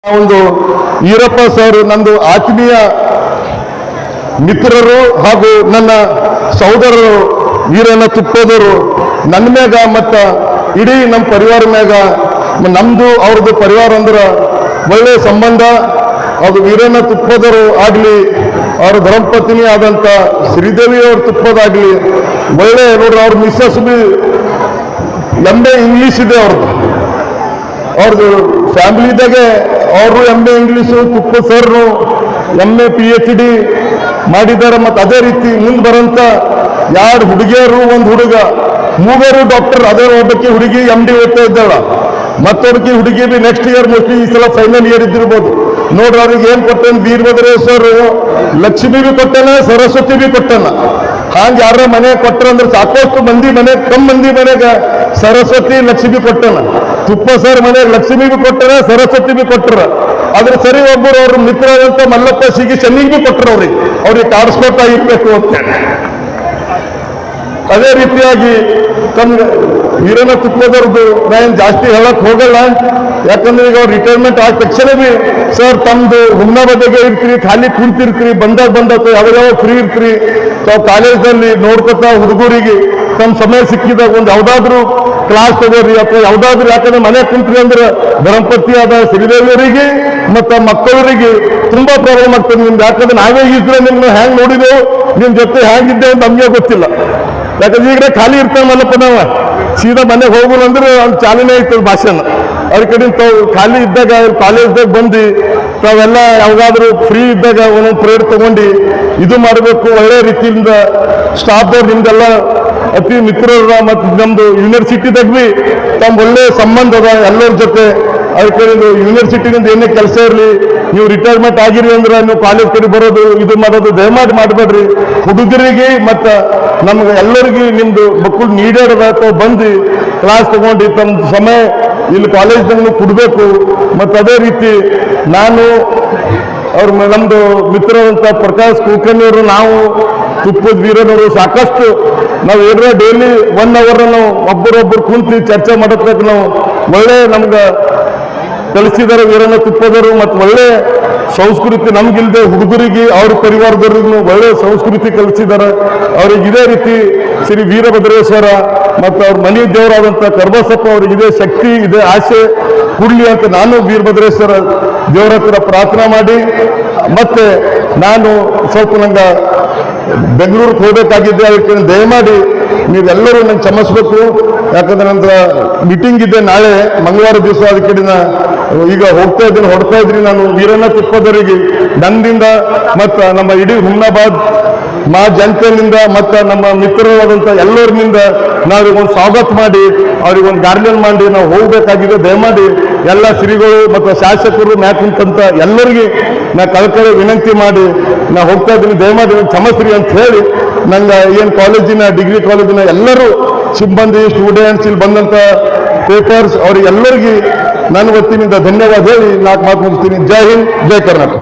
ಒಂದು ಈರಪ್ಪ ಸರ್ ನಂದು ಆತ್ಮೀಯ ಮಿತ್ರರು ಹಾಗೂ ನನ್ನ ಸಹೋದರರು ವೀರಣ್ಣ ತುಪ್ಪದವರು ನನ್ನ ಮ್ಯಾಗ ಮತ್ತ ಇಡೀ ನಮ್ಮ ಪರಿವಾರ ಮ್ಯಾಗ ನಮ್ದು ಅವ್ರದ್ದು ಪರಿವಾರ ಅಂದ್ರೆ ಒಳ್ಳೆ ಸಂಬಂಧ. ಅದು ವೀರಣ್ಣ ತುಪ್ಪದವರು ಆಗಲಿ ಅವ್ರ ಧರ್ಮಪತ್ನಿ ಆದಂಥ ಶ್ರೀದೇವಿ ಅವ್ರ ತುಪ್ಪದಾಗಲಿ ಒಳ್ಳೆ ನೋಡ್ರಿ. ಅವ್ರ ಮಿಸ್ಸಸ್ ಬಿ MA ಇಂಗ್ಲೀಷ್ ಇದೆ ಅವ್ರದ್ದು ಫ್ಯಾಮಿಲಿದಾಗೆ ಅವರು MA ಇಂಗ್ಲೀಷು, ತುಪ್ಪ ಸರ್ನು MA PhD ಮಾಡಿದ್ದಾರೆ. ಮತ್ತು ಅದೇ ರೀತಿ ಮುಂದೆ ಬರೋಂಥ ಎರಡು ಹುಡುಗಿಯರು ಒಂದು ಹುಡುಗ ಮೂವರು ಡಾಕ್ಟರ್. ಅದೇ ಒಬ್ಬಕ್ಕೆ ಹುಡುಗಿ MD ಓದ್ತಾ ಇದ್ದಾಳ, ಮತ್ತೊಬ್ಬಕ್ಕೆ ಹುಡುಗಿ ಬಿ ನೆಕ್ಸ್ಟ್ ಇಯರ್ ಮೋಸ್ಟ್ಲಿ ಈ ಸಲ ಫೈನಲ್ ಇಯರ್ ಇದ್ದಿರ್ಬೋದು. ನೋಡ್ರಿ ಅವ್ರಿಗೆ ಏನು ಕೊಟ್ಟೇನು ವೀರಭದ್ರೇಶ್ವರ ಲಕ್ಷ್ಮಿ ಬಿ ಕೊಟ್ಟನ, ಸರಸ್ವತಿ ಬಿ ಕೊಟ್ಟನ. ಹಾಗೆ ಯಾರ ಮನೆ ಕೊಟ್ಟರಂದ್ರೆ ಸಾಕಷ್ಟು ಮಂದಿ ಮನೆ ಕಮ್ಮಿ ಮಂದಿ ಮನೆಗೆ ಸರಸ್ವತಿ ಲಕ್ಷ್ಮಿ ಕೊಟ್ಟನ. ತುಪ್ಪ ಸರ್ ಮನೆಗೆ ಲಕ್ಷ್ಮಿ ಬಿ ಕೊಟ್ಟರ, ಸರಸ್ವತಿ ಬಿ ಕೊಟ್ಟರ. ಅದ್ರ ಸರಿ ಒಬ್ಬರು ಅವ್ರ ಮಿತ್ರರಂತ ಮಲ್ಲಪ್ಪ ಸಿಗಿ ಶನಿಗೆ ಬಿ ಕೊಟ್ಟರು. ಅವ್ರಿಗೆ ಕಾಡಿಸ್ಕೊತಾ ಇರ್ಬೇಕು ಅಂತ. ಅದೇ ರೀತಿಯಾಗಿ ತಮ್ಮ ವೀರಣ್ಣ ತುಪ್ಪದವ್ರದ್ದು ನಾನು ಜಾಸ್ತಿ ಹೇಳಕ್ ಹೋಗಲ್ಲ, ಯಾಕಂದ್ರೆ ಈಗ ಅವ್ರು ರಿಟೈರ್ಮೆಂಟ್ ಆದ ತಕ್ಷಣ ಬಿ ಸರ್ ತಮ್ಮದು ಹುಮ್ನಾಬಾದಿಗೆ ಇರ್ತೀರಿ, ಖಾಲಿ ಕುಂತಿರ್ತೀರಿ, ಬಂದಾಗ ಯಾವ ಫ್ರೀ ಇರ್ತೀರಿ, ತಾವು ಕಾಲೇಜಲ್ಲಿ ನೋಡ್ಕೊತಾ ಹುಡುಗರಿಗೆ ತಮ್ಮ ಸಮಯ ಸಿಕ್ಕಿದಾಗ ಒಂದು ಯಾವುದಾದ್ರೂ ಕ್ಲಾಸ್ ತಗೋರಿ ಅಥವಾ ಯಾವುದಾದ್ರೂ. ಯಾಕಂದ್ರೆ ಮನೆ ಕುಂತ್ರಿ ಅಂದ್ರೆ ಧರ್ಮಪತ್ನಿ ಆದ ಶ್ರೀದೇವಿಯವರಿಗೆ ಮತ್ತು ಮಕ್ಕಳವರಿಗೆ ತುಂಬಾ ಪ್ರಾಬ್ಲಮ್ ಆಗ್ತದೆ ನಿಮ್ಗೆ. ಯಾಕಂದ್ರೆ ನಾವೇ ಇದ್ರೆ ನಿಮ್ಮನ್ನ ಹ್ಯಾಂಗ್ ನೋಡಿದೆವು, ನಿಮ್ಮ ಜೊತೆ ಹ್ಯಾಂಗಿದ್ದೇವೆ ಅಂತ ನಮಗೆ ಗೊತ್ತಿಲ್ಲ. ಯಾಕಂದ್ರೆ ಈಗಲೇ ಖಾಲಿ ಇರ್ತಾವೆ ಮಲ್ಲಪ್ಪ, ನಾವು ಸೀದಾ ಮನೆಗೆ ಹೋಗೋಣ ಅಂದ್ರೆ ಅವ್ನು ಚಾಲನೆ ಐತದ ಭಾಷಣ. ಅವ್ರ ಕಡೆ ತಾವು ಖಾಲಿ ಇದ್ದಾಗ ಕಾಲೇಜ್ದಾಗ ಬಂದು ತಾವೆಲ್ಲ ಯಾವಾಗಾದ್ರೂ ಫ್ರೀ ಇದ್ದಾಗ ಒಂದೊಂದು ಪ್ರೇಡ್ ತಗೊಂಡು ಇದು ಮಾಡಬೇಕು. ಒಳ್ಳೆ ರೀತಿಯಿಂದ ಸ್ಟಾಫ್ದವ್ರು ನಿಮ್ದೆಲ್ಲ ಅತಿ ಮಿತ್ರರ ಮತ್ತು ನಮ್ಮದು ಯೂನಿವರ್ಸಿಟಿದಾಗ ಬಿ ತಮ್ಮ ಒಳ್ಳೆ ಸಂಬಂಧ ಅದ ಎಲ್ಲರ ಜೊತೆ. ಅವ್ರ ಕಡೆ ಯೂನಿವರ್ಸಿಟಿನಿಂದ ಏನೇ ಕೆಲಸ ಇರಲಿ, ನೀವು ರಿಟೈರ್ಮೆಂಟ್ ಆಗಿರಿ ಅಂದ್ರೆ ನೀವು ಕಾಲೇಜ್ ಕಡೆ ಬರೋದು ಇದು ಮಾಡೋದು ದಯಮಾಡಿ ಮಾಡಬೇಡ್ರಿ. ಹುಡುಗರಿಗೆ ಮತ್ತು ನಮ್ಗೆ ಎಲ್ಲರಿಗೂ ನಿಮ್ದು ಮಕ್ಕಳು ನೀಡೇಡ್ ಅಥವಾ ಬಂದು ಕ್ಲಾಸ್ ತಗೊಂಡು ತಮ್ಮ ಸಮಯ ಇಲ್ಲಿ ಕಾಲೇಜ್ದಾಗ ಕೊಡಬೇಕು. ಮತ್ತು ಅದೇ ರೀತಿ ನಾನು ಅವ್ರ ನಮ್ಮದು ಮಿತ್ರರಂತ ಪ್ರಕಾಶ್ ಕುಲಕರ್ಣಿಯವರು, ನಾವು ತುಪ್ಪದ ವೀರನವರು ಸಾಕಷ್ಟು ನಾವು ಏನಾರ ಡೈಲಿ 1 ಅವರ್ ನಾವು ಒಬ್ಬರೊಬ್ಬರು ಕುಂತು ಚರ್ಚೆ ಮಾಡೋದಕ್ಕೆ ನಾವು ಒಳ್ಳೆ ನಮ್ಗೆ ಕಲಿಸಿದ್ದಾರೆ ವೀರಣ್ಣ ತುಪ್ಪದವರು. ಮತ್ತು ಒಳ್ಳೆ ಸಂಸ್ಕೃತಿ ನಮ್ಗಿಲ್ದೆ ಹುಡುಗರಿಗೆ ಅವ್ರ ಪರಿವಾರದವ್ರಿಗೂ ಒಳ್ಳೆ ಸಂಸ್ಕೃತಿ ಕಲಿಸಿದ್ದಾರೆ. ಅವ್ರಿಗೆ ಇದೇ ರೀತಿ ಶ್ರೀ ವೀರಭದ್ರೇಶ್ವರ ಮತ್ತು ಅವ್ರ ಮನೆ ದೇವರಾದಂಥ ಕರ್ಬಸಪ್ಪ ಅವ್ರಿಗೆ ಇದೇ ಶಕ್ತಿ, ಇದೇ ಆಸೆ ಕೊಡಲಿ ಅಂತ ನಾನು ವೀರಭದ್ರೇಶ್ವರ ದೇವರ ಹತ್ರ ಪ್ರಾರ್ಥನೆ ಮಾಡಿ, ಮತ್ತೆ ನಾನು ಸ್ವಲ್ಪ ನಂಗೆ ಬೆಂಗಳೂರಿಗೆ ಹೋಗಬೇಕಾಗಿದ್ದೆ. ಅದಕ್ಕೆ ದಯಮಾಡಿ ನೀವೆಲ್ಲರೂ ನಂಗೆ ಕ್ಷಮಿಸ್ಬೇಕು. ಯಾಕಂದ್ರೆ ನಂತರ ಮೀಟಿಂಗ್ ಇದೆ ನಾಳೆ ಮಂಗಳವಾರ ದಿವಸ. ಅದಕ್ಕೆ ಈಗ ಹೋಗ್ತಾ ಇದ್ದೀನಿ, ಹೊಡ್ತಾ ಇದ್ದೀನಿ. ನಾನು ವೀರಣ್ಣ ತುಪ್ಪದವರಿಗೆ ನನ್ನಿಂದ ಮತ್ತು ನಮ್ಮ ಇಡೀ ಹುಮ್ನಾಬಾದ್ ಜನತೆಯಿಂದ ಮತ್ತು ನಮ್ಮ ಮಿತ್ರರಾದಂಥ ಎಲ್ಲರಿನಿಂದ ನಾವಿಗೊಂದು ಸ್ವಾಗತ ಮಾಡಿ ಅವ್ರಿಗೊಂದು ಗಾರ್ಡನ್ ಮಾಡಿ ನಾವು ಹೋಗಬೇಕಾಗಿದೆ. ದಯಮಾಡಿ ಎಲ್ಲ ಶ್ರೀಗಳು ಮತ್ತು ಶಾಸಕರು ಮ್ಯಾಕಂತ ಎಲ್ಲರಿಗೆ ನಾ ಕಳ್ಕಳಿ ವಿನಂತಿ ಮಾಡಿ ನಾ ಹೋಗ್ತಾ ಇದ್ದೀನಿ. ದಯಮಾಡಿ ಕ್ಷಮಿಸ್ರಿ ಅಂತ ಹೇಳಿ ನಂಗೆ ಏನು ಕಾಲೇಜಿನ ಡಿಗ್ರಿ ಕಾಲೇಜಿನ ಎಲ್ಲರೂ ಸಿಬ್ಬಂದಿ ಸ್ಟೂಡೆಂಟ್ಸ್ ಇಲ್ಲಿ ಬಂದಂಥ ಪೇಪರ್ಸ್ ಅವರಿಗೆಲ್ಲರಿಗೆ ನನ್ನ ವತಿಯಿಂದ ಧನ್ಯವಾದ ಹೇಳಿ 4 ಮಾತು ಮುಗಿಸ್ತೀನಿ. ಜೈ ಹಿಂದ್, ಜೈ ಕರ್ನಾಟಕ.